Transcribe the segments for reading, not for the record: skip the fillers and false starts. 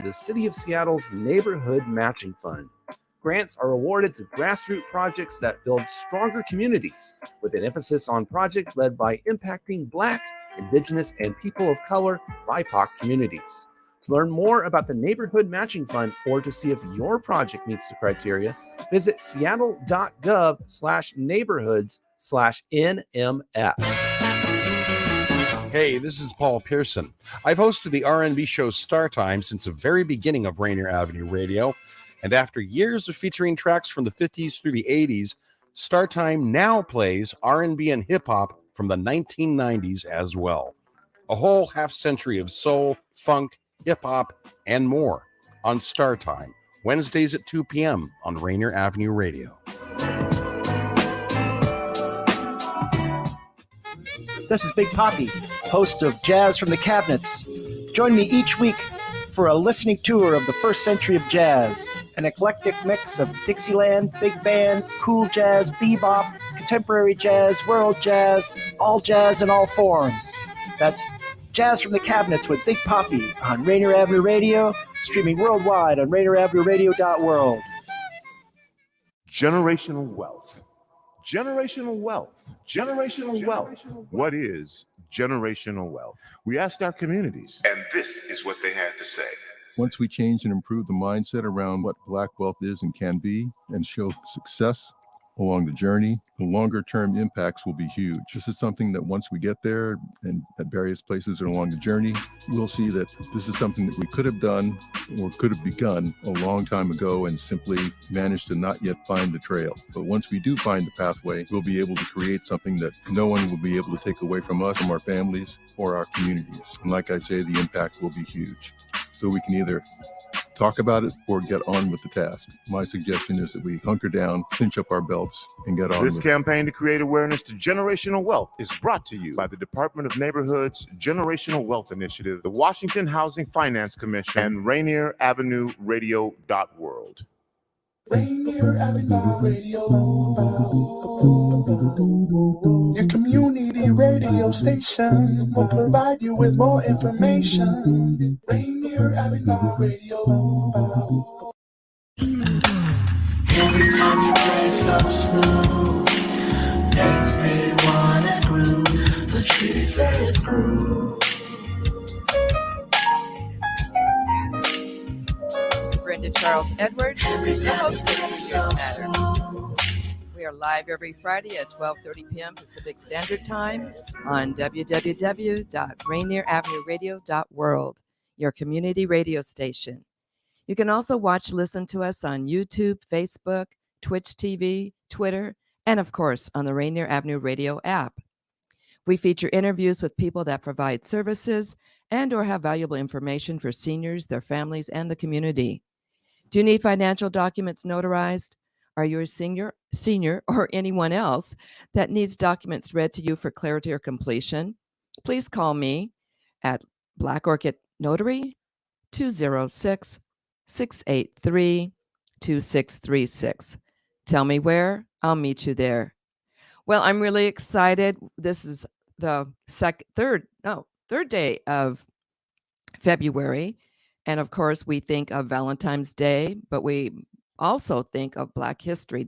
the City of Seattle's Neighborhood Matching Fund. Grants are awarded to grassroots projects that build stronger communities, with an emphasis on projects led by impacting Black, Indigenous, and people of color BIPOC communities. To learn more about the Neighborhood Matching Fund or to see if your project meets the criteria, visit seattle.gov/neighborhoods/NMF. Hey, this is Paul Pearson. I've hosted the R&B show Star Time since the very beginning of Rainier Avenue Radio, and after years of featuring tracks from the 50s through the 80s, Star Time now plays R&B and hip-hop from the 1990s as well. A whole half century of soul, funk, hip-hop, and more on Star Time, Wednesdays at 2 p.m. on Rainier Avenue Radio. This is Big Poppy, host of Jazz from the Cabinets. Join me each week for a listening tour of the first century of jazz, an eclectic mix of Dixieland, big band, cool jazz, bebop, contemporary jazz, world jazz, all jazz in all forms. That's Jazz from the Cabinets with Big Poppy on Rainier Avenue Radio, streaming worldwide on RainierAvenueRadio.world. Generational wealth. Generational wealth. Generational wealth. What is generational wealth? We asked our communities, and this is what they had to say. Once we change and improve the mindset around what Black wealth is and can be, and show success along the journey, the longer term impacts will be huge. This is something that once we get there and at various places along the journey, we'll see that this is something that we could have done or could have begun a long time ago and simply managed to not yet find the trail. But once we do find the pathway, we'll be able to create something that no one will be able to take away from us, from our families or our communities. And like I say, the impact will be huge. So we can either talk about it or get on with the task. My suggestion is that we hunker down, cinch up our belts, and get on This with campaign to create awareness to generational wealth is brought to you by the Department of Neighborhood's Generational Wealth Initiative, the Washington Housing Finance Commission, and Rainier Avenue Radio.world. Rainier Avenue Radio, your community radio station will provide you with more information. Rainier Avenue Radio. Every time you play so smooth, makes me wanna groove. The trees stays groove. Brenda Charles Edwards, the host of Serious Matter. We are live every Friday at 12:30 p.m. Pacific Standard Time on www.RainierAvenueRadio.world, your community radio station. You can also listen to us on YouTube, Facebook, Twitch TV, Twitter, and of course on the Rainier Avenue Radio app. We feature interviews with people that provide services and or have valuable information for seniors, their families, and the community. Do you need financial documents notarized? Are you a senior or anyone else that needs documents read to you for clarity or completion? Please call me at Black Orchid Notary 206-683-2636. Tell me where, I'll meet you there. Well, I'm really excited. This is the third day of February. And of course, we think of Valentine's Day, but we also think of Black History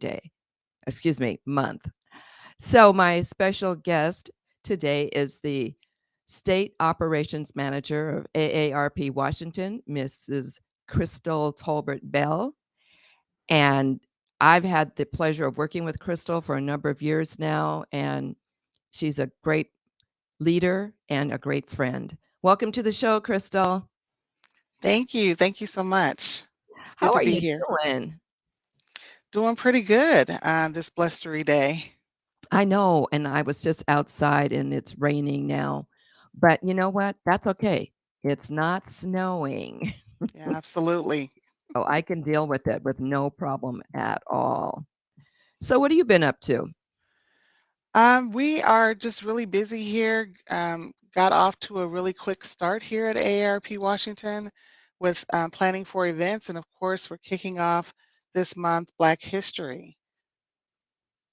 Month. So my special guest today is the State Operations Manager of AARP Washington, Mrs. Crystal Tolbert Bell. And I've had the pleasure of working with Crystal for a number of years now, and she's a great leader and a great friend. Welcome to the show, Crystal. Thank you. Thank you so much. It's good How to are be you here. doing? Doing pretty good this blustery day. I know, and I was just outside and it's raining now. But you know what? That's okay. It's not snowing. Yeah, absolutely. So I can deal with it with no problem at all. So what have you been up to? We are just really busy here. Got off to a really quick start here at AARP Washington with planning for events. And of course, we're kicking off this month Black History.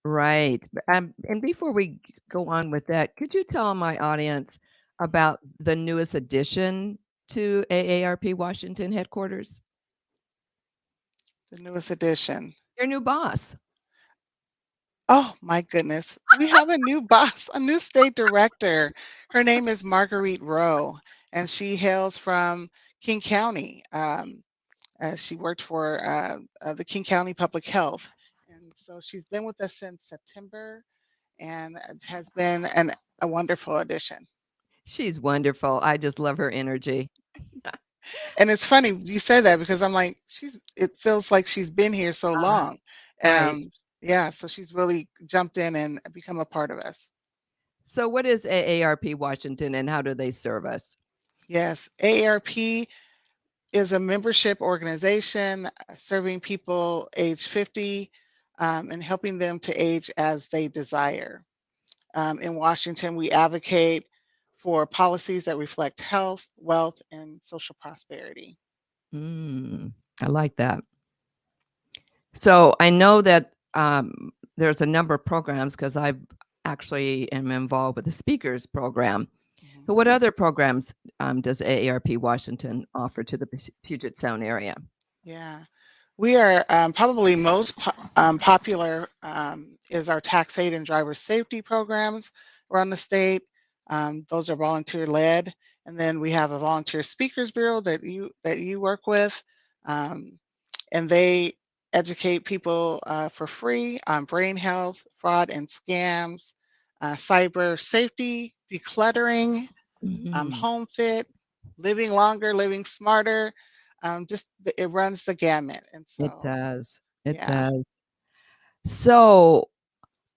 Right. And before we go on with that, could you tell my audience about the newest edition to AARP Washington headquarters? The newest edition. Your new boss. Oh my goodness. We have a new boss, a new state director. Her name is Marguerite Rowe, and she hails from King County. She worked for the King County Public Health. And so she's been with us since September and has been a wonderful addition. She's wonderful. I just love her energy. And it's funny you said that because I'm like, it feels like she's been here so long. Right. Yeah, so she's really jumped in and become a part of us. So what is AARP Washington and how do they serve us? Yes, AARP is a membership organization serving people age 50 and helping them to age as they desire. In Washington, we advocate for policies that reflect health, wealth, and social prosperity. I like that. So I know that there's a number of programs because I actually am involved with the speakers program. So what other programs does AARP Washington offer to the Puget Sound area? Yeah, we are probably most popular is our tax aid and driver safety programs around the state. Those are volunteer led, and then we have a volunteer speakers bureau that you work with, and they educate people for free on brain health, fraud and scams, cyber safety, decluttering, home fit, living longer, living smarter. It runs the gamut, and so It does. It yeah. does. So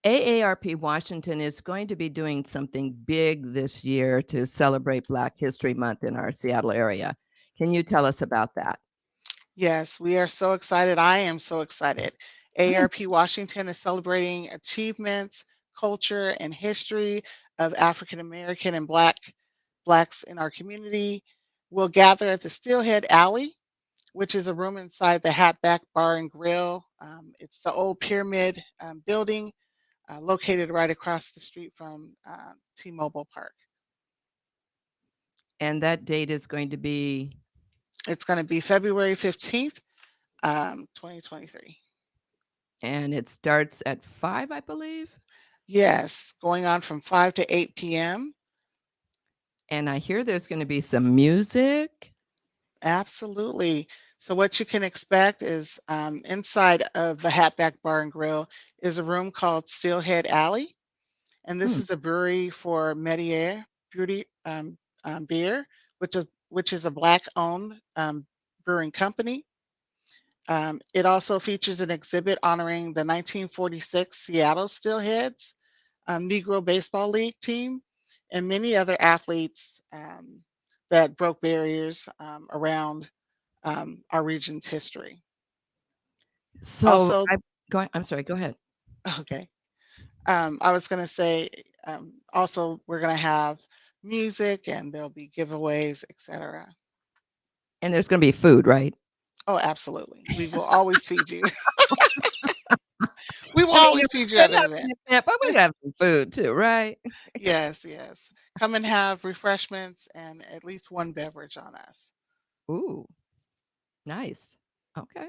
AARP Washington is going to be doing something big this year to celebrate Black History Month in our Seattle area. Can you tell us about that? Yes, we are so excited. I am so excited. AARP Washington is celebrating achievements, culture, and history of African American and Blacks in our community. We'll gather at the Steelhead Alley, which is a room inside the Hatback Bar and Grill. It's the old pyramid building located right across the street from T-Mobile Park. And that date is going to be? It's going to be February 15th, 2023. And it starts at 5, I believe? Yes, going on from 5 to 8 p.m. And I hear there's going to be some music. Absolutely. So what you can expect is inside of the Hatback Bar and Grill is a room called Steelhead Alley. And this is a brewery for Metier Beauty Beer, which is a Black-owned brewing company. It also features an exhibit honoring the 1946 Seattle Steelheads Negro Baseball League team and many other athletes that broke barriers around our region's history. So Also, I'm sorry, go ahead. Okay. I was going to say also we're going to have music and there'll be giveaways, etc. And there's going to be food, right? Oh, absolutely. We will always feed you. We will I mean, always feed you at an event. But we have some food too, right? Yes, yes. Come and have refreshments and at least one beverage on us. Ooh, nice. Okay.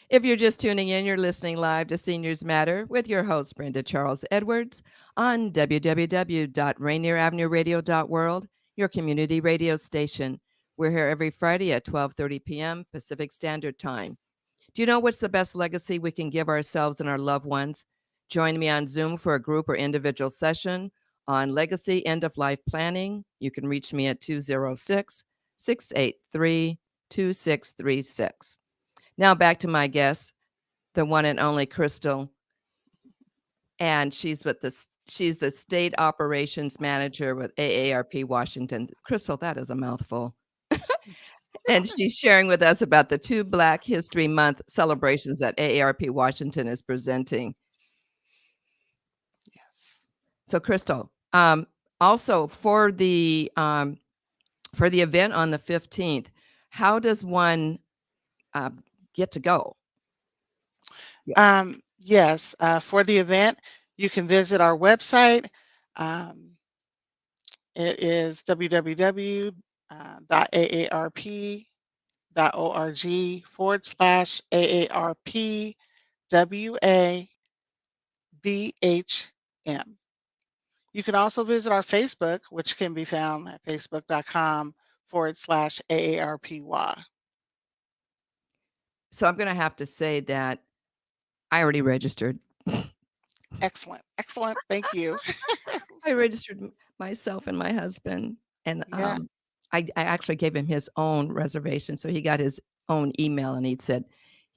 If you're just tuning in, you're listening live to Seniors Matter with your host, Brenda Charles Edwards, on www.rainieravenueradio.world, your community radio station. We're here every Friday at 12:30 p.m. Pacific Standard Time. Do you know what's the best legacy we can give ourselves and our loved ones? Join me on Zoom for a group or individual session on legacy end-of-life planning. You can reach me at 206-683-2636. Now back to my guest, the one and only Crystal. And she's the state operations manager with AARP Washington. Crystal, that is a mouthful. And she's sharing with us about the 2 Black History Month celebrations that AARP Washington is presenting. Yes. So Crystal, also for the event on the 15th, how does one get to go? Yes, for the event, you can visit our website. It is www.aarp.org. AARP.org/AARPWABHM. You can also visit our Facebook, which can be found at facebook.com/AARPY. So I'm going to have to say that I already registered. Excellent. Excellent. Thank you. I registered myself and my husband, and Yeah. I actually gave him his own reservation, so he got his own email, and he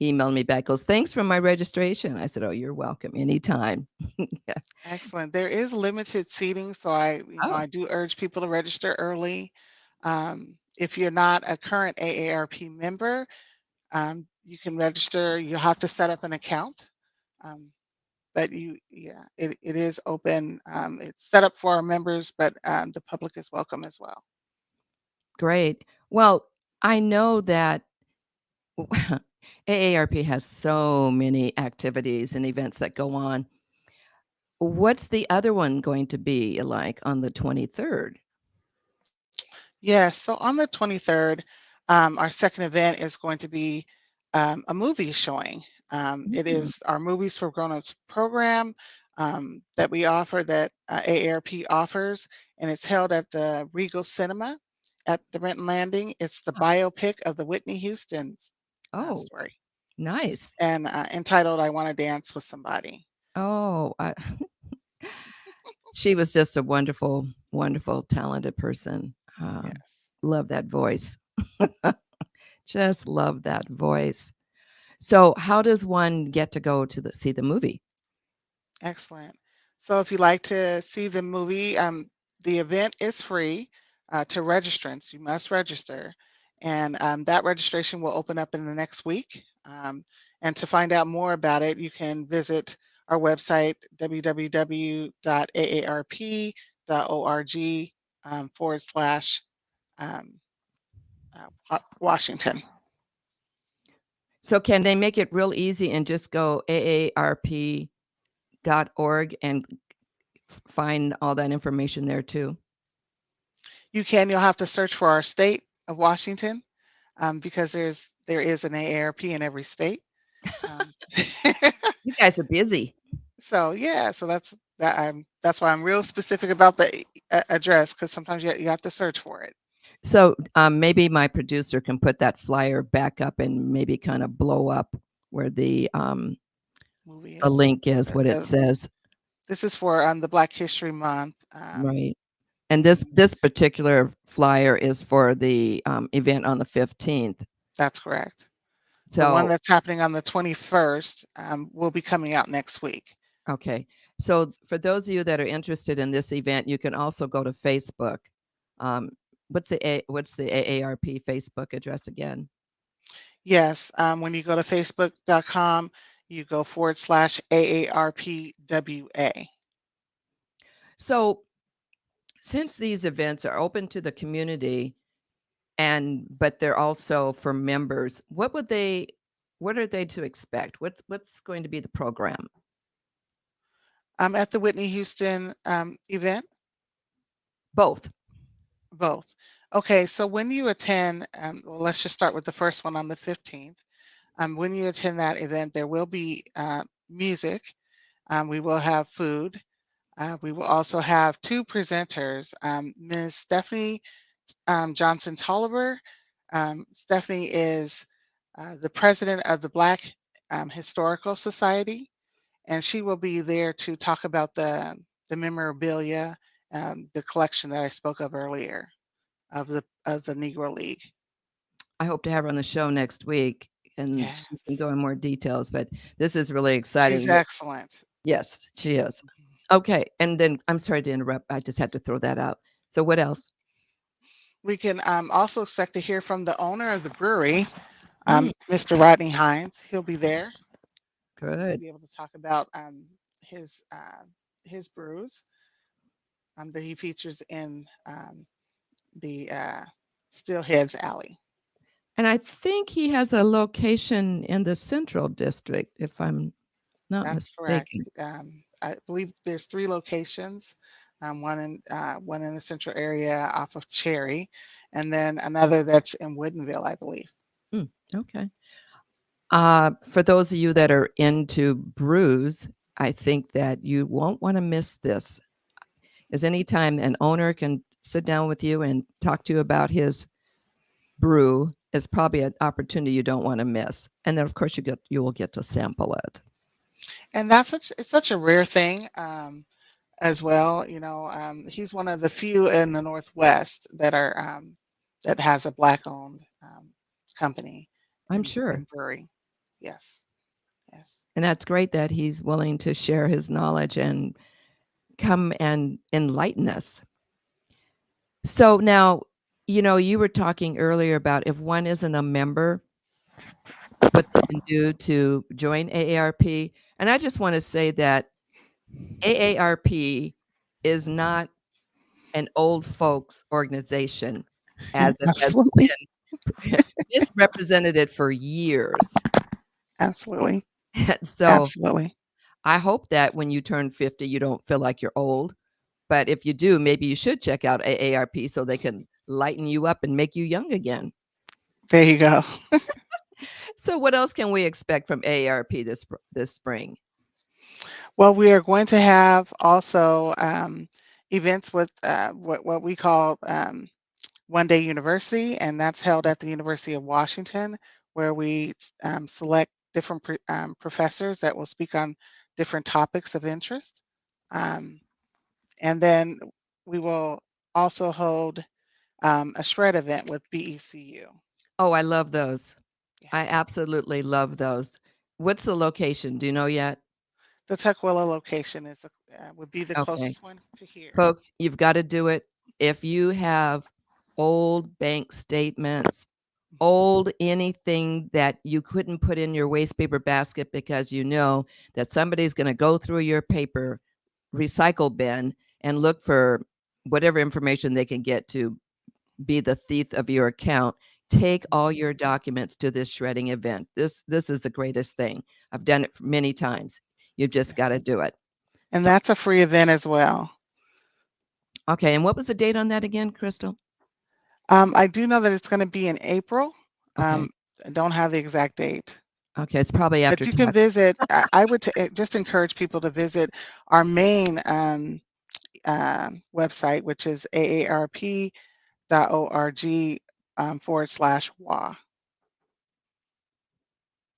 emailed me back, goes, "Thanks for my registration." I said, "Oh, you're welcome anytime." Yeah. Excellent. There is limited seating, so Oh, I do urge people to register early. If you're not a current AARP member, you can register. You have to set up an account, but it is open. It's set up for our members, but the public is welcome as well. great. Well, I know that AARP has so many activities and events that go on. What's the other one going to be like on the 23rd? Yes, so on the 23rd, our second event is going to be a movie showing. It Mm. is our Movies for Grown-ups program that we offer, that AARP offers, and it's held at the Regal Cinema at the Renton Landing. It's the biopic of the Whitney Houston's Oh, story, nice. and entitled "I Want to Dance with Somebody." Oh, she was just a wonderful, wonderful, talented person. Yes. Love that voice. Just love that voice. So, how does one get to go to see the movie? Excellent. So if you'd like to see the movie, the event is free to registrants. You must register. And that registration will open up in the next week. And to find out more about it, you can visit our website, www.aarp.org/Washington. So, can they make it real easy and just go aarp.org and find all that information there too? You can. You'll have to search for our state of Washington because there is an AARP in every state. You guys are busy. So yeah, so that's why I'm real specific about the address, because sometimes you have to search for it. So, maybe my producer can put that flyer back up and maybe kind of blow up where the Movie the is. link is, what it says. This is for the Black History Month. Right. And this particular flyer is for the event on the 15th. That's correct. The one So, that's happening on the 21st will be coming out next week. okay. So for those of you that are interested in this event, you can also go to Facebook. What's the AARP Facebook address again? Yes, when you go to facebook.com, you go /AARPWA. So since these events are open to the community but they're also for members, what are they to expect? What's going to be the program? At the Whitney Houston event? Both. Both. Okay, so when you attend, well, let's just start with the first one on the 15th. When you attend that event, there will be music. We will have food. We will also have two presenters, Ms. Stephanie Johnson Tolbert. Stephanie is the president of the Black Historical Society, and she will be there to talk about the memorabilia, the collection that I spoke of earlier of the Negro League. I hope to have her on the show next week and she can go Yes. in more details, but this is really exciting. She's excellent. Yes, she is. Okay, and then I'm sorry to interrupt. I just had to throw that out. So what else? We can also expect to hear from the owner of the brewery, Mm. Mr. Rodney Hines. He'll be there to Good. be able to talk about his brews that he features in the Steelheads Alley. And I think he has a location in the Central District, if I'm not That's correct. mistaken. I believe there's 3 locations. one in the central area off of Cherry, and then another that's in Woodinville, I believe. Okay. For those of you that are into brews, I think that you won't want to miss this. As anytime an owner can sit down with you and talk to you about his brew, is probably an opportunity you don't want to miss. And then, of course, you will get to sample it. And it's such a rare thing as well. He's one of the few in the Northwest that has a Black-owned company. I'm sure. In brewery. Yes. And that's great that he's willing to share his knowledge and come and enlighten us. So now, you were talking earlier about if one isn't a member, what they can do to join AARP. And I just want to say that AARP is not an old folks organization, as it has Absolutely. been misrepresented for years. Absolutely. So Absolutely. I hope that when you turn 50, you don't feel like you're old. But if you do, maybe you should check out AARP so they can lighten you up and make you young again. There you go. So what else can we expect from AARP this spring? Well, we are going to have also events with what we call One Day University, and that's held at the University of Washington, where we select different professors that will speak on different topics of interest. And then we will also hold a shred event with BECU. Oh, I love those. Yes. I absolutely love those. What's the location? Do you know yet? The Tukwila location would be the Okay. closest one to here. Folks, you've got to do it. If you have old bank statements, old anything that you couldn't put in your waste paper basket because you know that somebody's going to go through your paper recycle bin and look for whatever information they can get to be the thief of your account, take all your documents to this shredding event. This is the greatest thing. I've done it many times. You've just got to do it. And that's a free event as well. Okay. And what was the date on that again, Crystal? I do know that it's going to be in April. Okay. I don't have the exact date. Okay. It's probably after. But you can visit. I would just encourage people to visit our main website, which is aarp.org/WA.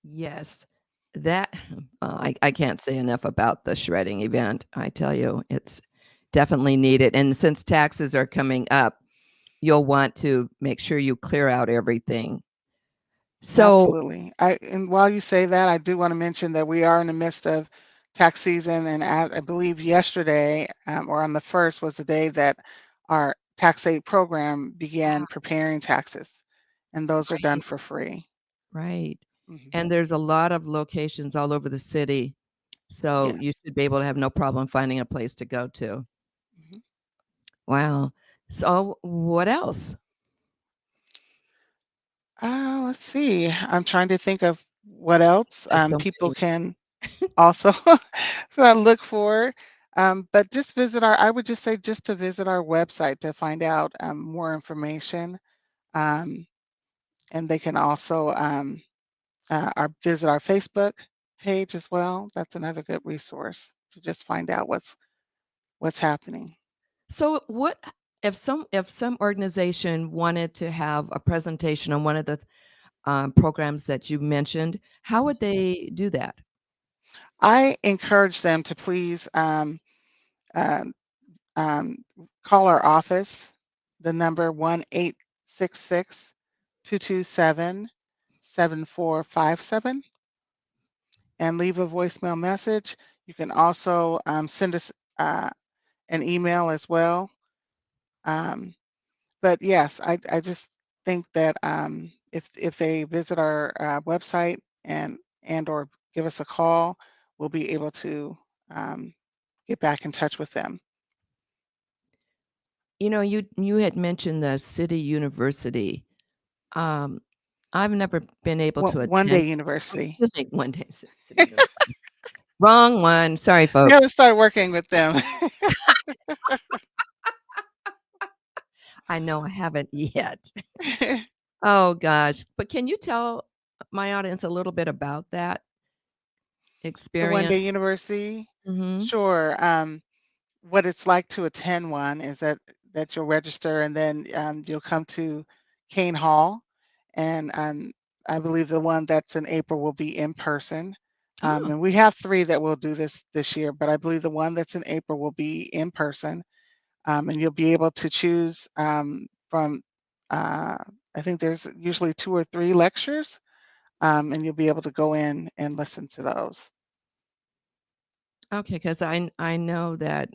Yes. That I can't say enough about the shredding event. I tell you, it's definitely needed. And since taxes are coming up, you'll want to make sure you clear out everything. So Absolutely. And while you say that, I do want to mention that we are in the midst of tax season, and I believe yesterday or on the 1st was the day that our tax aid program began preparing taxes, and those are done for free. Right. Mhm. And there's a lot of locations all over the city. So you Yes. should be able to have no problem finding a place to go to. Mhm. Wow. So what else? Let's see. I'm trying to think of what else There's so people many. can also look for. But I would just say just to visit our website to find out more information. And they can also visit our Facebook page as well. That's another good resource to just find out what's happening. So what if some organization wanted to have a presentation on one of the programs that you mentioned, how would they do that? I encourage them to please um, call our office, the number 1-866-227-7457, and leave a voicemail message. You can also send us an email as well. But yes, I just think that if they visit our website and or give us a call, we'll be able to get back in touch with them. You had mentioned the City University. I've never been able to One Day attend. University. Excuse me, One Day City University. Wrong one. Sorry, We got to folks. start working with them. I know I haven't yet. Oh gosh. But can you tell my audience a little bit about that The experience? one-day university? Mhm. Sure. What it's like to attend one is that you'll register and then you'll come to Kane Hall, and I believe the one that's in April will be in person. Oh, And we have three that will do this year, but I believe the one that's in April will be in person, and you'll be able to choose from. Uh, I think there's usually 2 or 3 lectures, and you'll be able to go in and listen to those. okay, 'cause I know that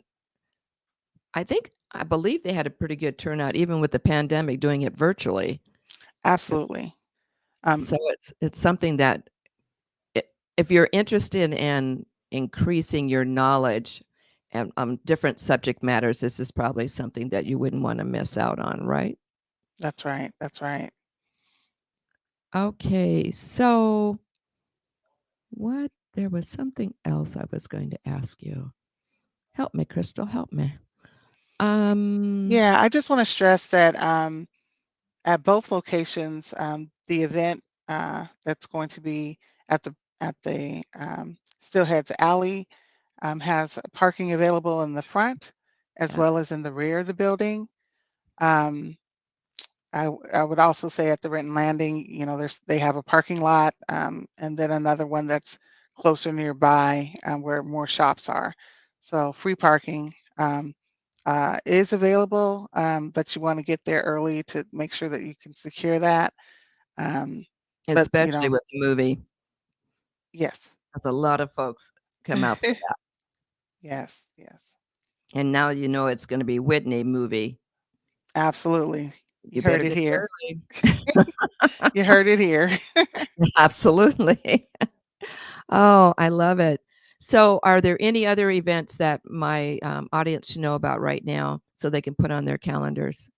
I believe they had a pretty good turnout even with the pandemic doing it virtually. Absolutely. Um, So it's something that I if you're interested in increasing your knowledge and on different subject matters, this is probably something that you wouldn't wanna miss out on, right? that's right. That's right. Okay, so what there was something else I was going to ask you. Help me, Crystal, help me. Um, Yeah, I just want to stress that at both locations, the event that's going to be at the Steelheads Alley has parking available in the front as well yes. as in the rear of the building. Um, I would also say at the Renton Landing, they have a parking lot, and then another one that's closer nearby, where more shops are. So free parking is available, but you want to get there early to make sure that you can secure that. Um, but Especially with the movie, yes, 'cause a lot of folks come out for that, yes, yes, and now you know it's gonna be Whitney movie. absolutely. You You heard better it get there here. early. You heard it here. Absolutely. Oh, I love it. So, are there any other events that my, audience should know about right now so they can put on their calendars?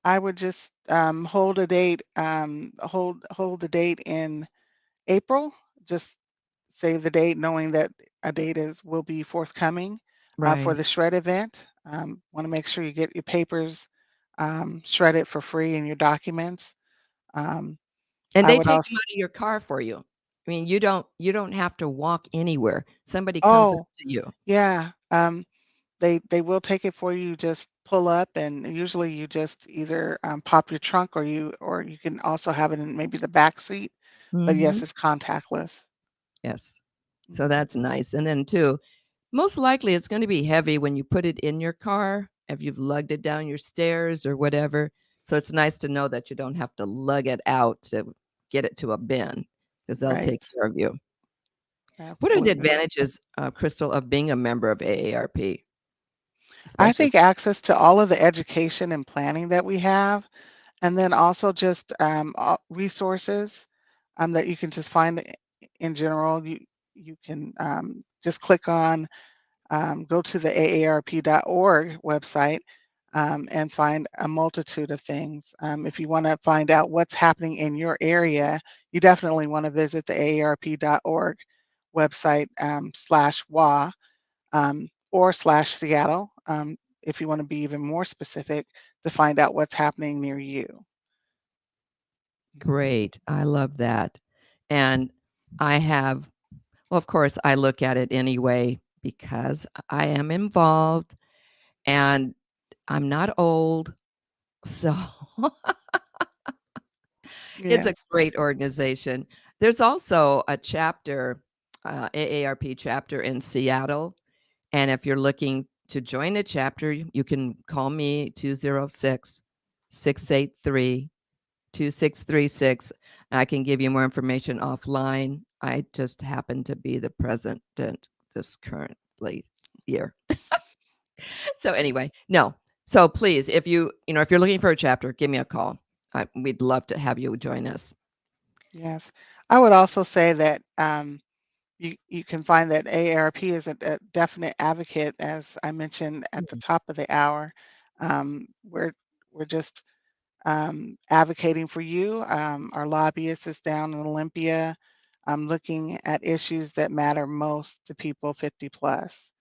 I would just hold a date, hold the date in April. Just save the date, knowing that a date will be forthcoming for Right. the shred event. Want to make sure you get your papers shredded for free and your documents. Um, And I they would take them also. out of your car for you. I mean, you don't have to walk anywhere. Somebody comes up Oh, to you. yeah. They will take it for you. Just pull up, and usually you just either pop your trunk, or you can also have it in maybe the back seat. But yes, Mhm. it's contactless. Yes. So Mhm. that's nice. And then too, most likely it's gonna be heavy when you put it in your car, if you've lugged it down your stairs or whatever. So it's nice to know that you don't have to lug it out to get it to a bin, because 'cause they'll take Right. care of you. What are the Absolutely. advantages, Crystal, of being a member of AARP, I especially think access to all of the education and planning that we have, and then also just resources that you can just find in general. You can just click on, go to the aarp.org website, and find a multitude of things. If you want to find out what's happening in your area, you definitely want to visit the aarp.org website, /WA, or /Seattle, if you want to be even more specific to find out what's happening near you. great. I love that. And I have well, of course, I look at it anyway because I am involved and I'm not old. So it's a Yes. great organization. There's also a chapter, AARP chapter in Seattle. And if you're looking to join a chapter, you can call me 206-683-2636. I can give you more information offline. I just happen to be the president this currently year. So anyway, no. So please, if you're looking for a chapter, give me a call. We'd love to have you join us. Yes. I would also say that you can find that AARP is a definite advocate, as I mentioned at the Mhm. top of the hour. We're just advocating for you. Our lobbyist is down in Olympia, looking at issues that matter most to people 50 plus.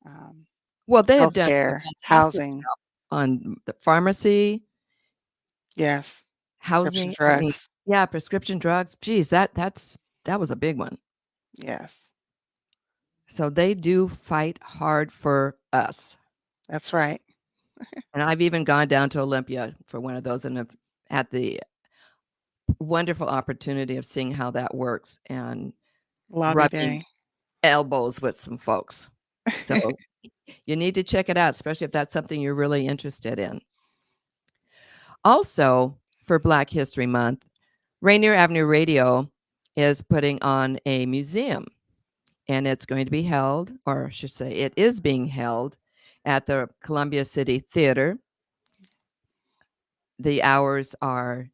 Um, Well, they have done a Healthcare, fantastic housing. on the pharmacy, Yes. housing. Prescription I mean, drugs. yeah, prescription drugs. Geez, that was a big one. Yes. So they do fight hard for us. That's right. And I've even gone down to Olympia for one of those and have had the wonderful opportunity of seeing how that works and Lobby rubbing day. elbows with some folks. So you need to check it out, especially if that's something you're really interested in. Also, for Black History Month, Rainier Avenue Radio is putting on a museum, and it's going to be held, or I should say it is being held, at the Columbia City Theater. The hours are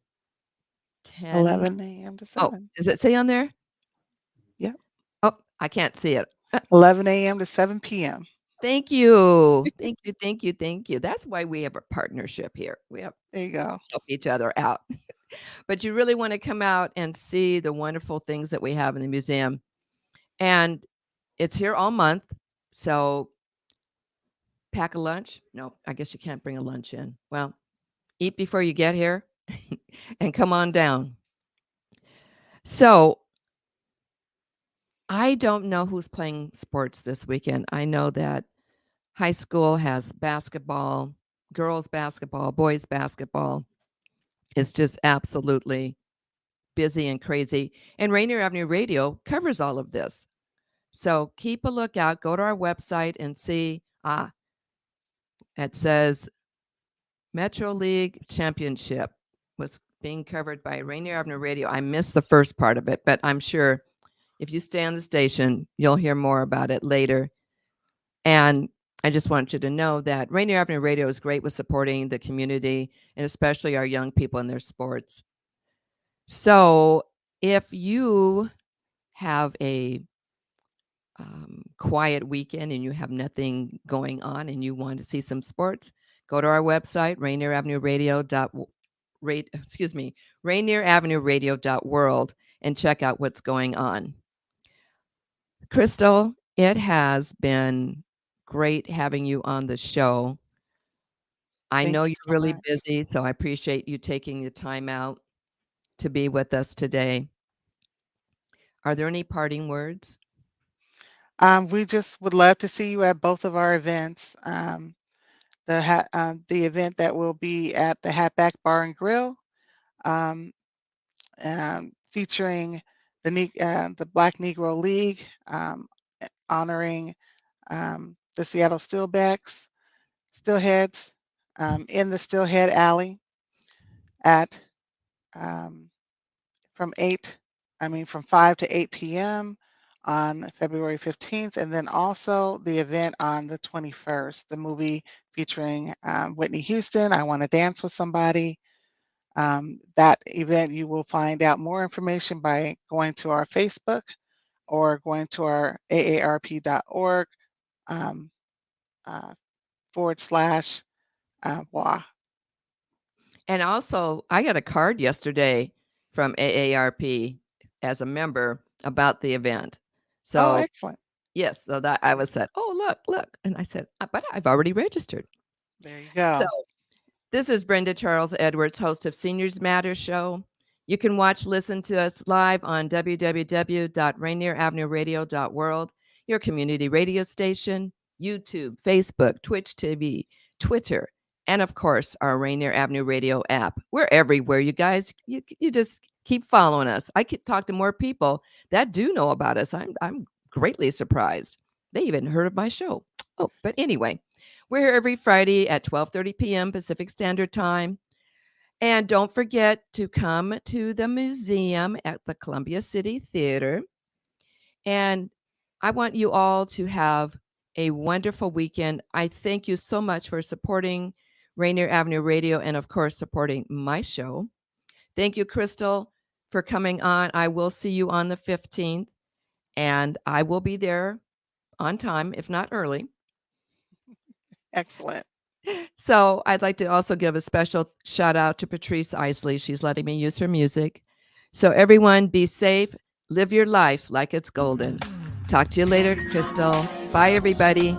10. 11 a.m. to Oh, 7. does it say on there? Yep. Oh, I can't see it. 11 a.m. to 7 p.m. Thank you. Thank you. Thank you. Thank you. That's why we have a partnership here. We have There you go. help each other out. But you really want to come out and see the wonderful things that we have in the museum. And it's here all month. So pack a lunch. No, I guess you can't bring a lunch in. Well, eat before you get here and come on down. So I don't know who's playing sports this weekend. I know that high school has basketball, girls basketball, boys basketball. It's just absolutely busy and crazy. And Rainier Avenue Radio covers all of this. So keep a lookout. Go to our website and see. It says Metro League Championship was being covered by Rainier Avenue Radio. I missed the first part of it, but I'm sure if you stay on the station, you'll hear more about it later. And I just want you to know that Rainier Avenue Radio is great with supporting the community and especially our young people in their sports. So if you have a quiet weekend and you have nothing going on and you want to see some sports, go to our website, rainieravenue.world, and check out what's going on. Crystal, it has been great having you on the show. I Thank know you you're so really much. busy, so I appreciate you taking the time out to be with us today. Are there any parting words? We just would love to see you at both of our events. The event that will be at the Hatback Bar and Grill, featuring the Black Negro League, honoring the Seattle Steelheads, in the Steelhead Alley at from 5 to 8 p.m. on February 15th, and then also the event on the 21st, the movie featuring Whitney Houston, I Want to Dance with Somebody. That event, you will find out more information by going to our Facebook or going to our AARP.org /WA. And also, I got a card yesterday from AARP as a member about the event. Oh, So excellent. yes, so that I was said, oh, look. And I said, but I've already registered. There you So go. this is Brenda Charles Edwards, host of Seniors Matter Show. You can listen to us live on www.rainieravenueradio.world, your community radio station, YouTube, Facebook, Twitch TV, Twitter, and of course, our Rainier Avenue Radio app. We're everywhere, you guys. You just keep following us. I could talk to more people that do know about us. I'm greatly surprised. They even heard of my show. Oh, but anyway, we're here every Friday at 12:30 p.m. Pacific Standard Time. And don't forget to come to the museum at the Columbia City Theater. And I want you all to have a wonderful weekend. I thank you so much for supporting Rainier Avenue Radio and, of course, supporting my show. Thank you, Crystal, for coming on. I will see you on the 15th, and I will be there on time, if not early. Excellent. So I'd like to also give a special shout out to Patrice Isley. She's letting me use her music. So everyone be safe. Live your life like it's golden. Talk to you later, Crystal. Bye, everybody.